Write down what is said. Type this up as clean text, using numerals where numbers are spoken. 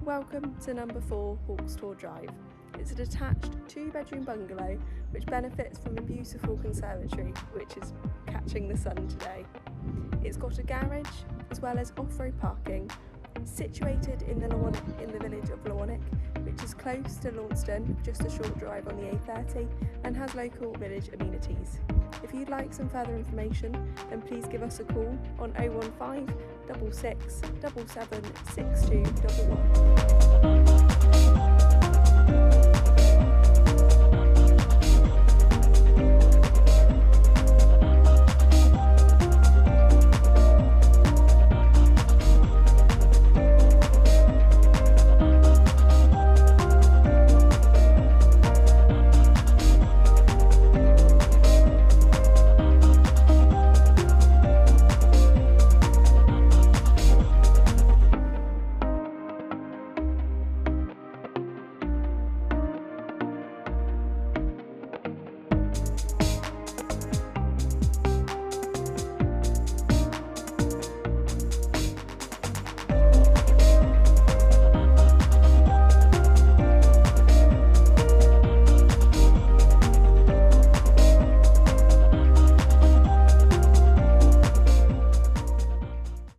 Welcome to number 4 Hawkstore Drive. It's a detached 2-bedroom bungalow which benefits from a beautiful conservatory which is catching the sun today. It's got a garage as well as off-road parking. It's situated in the village of Lewannick, which is close to Launceston, just a short drive on the A30, and has local village amenities. If you'd like some further information, then please give us a call on 015 66 77 6211.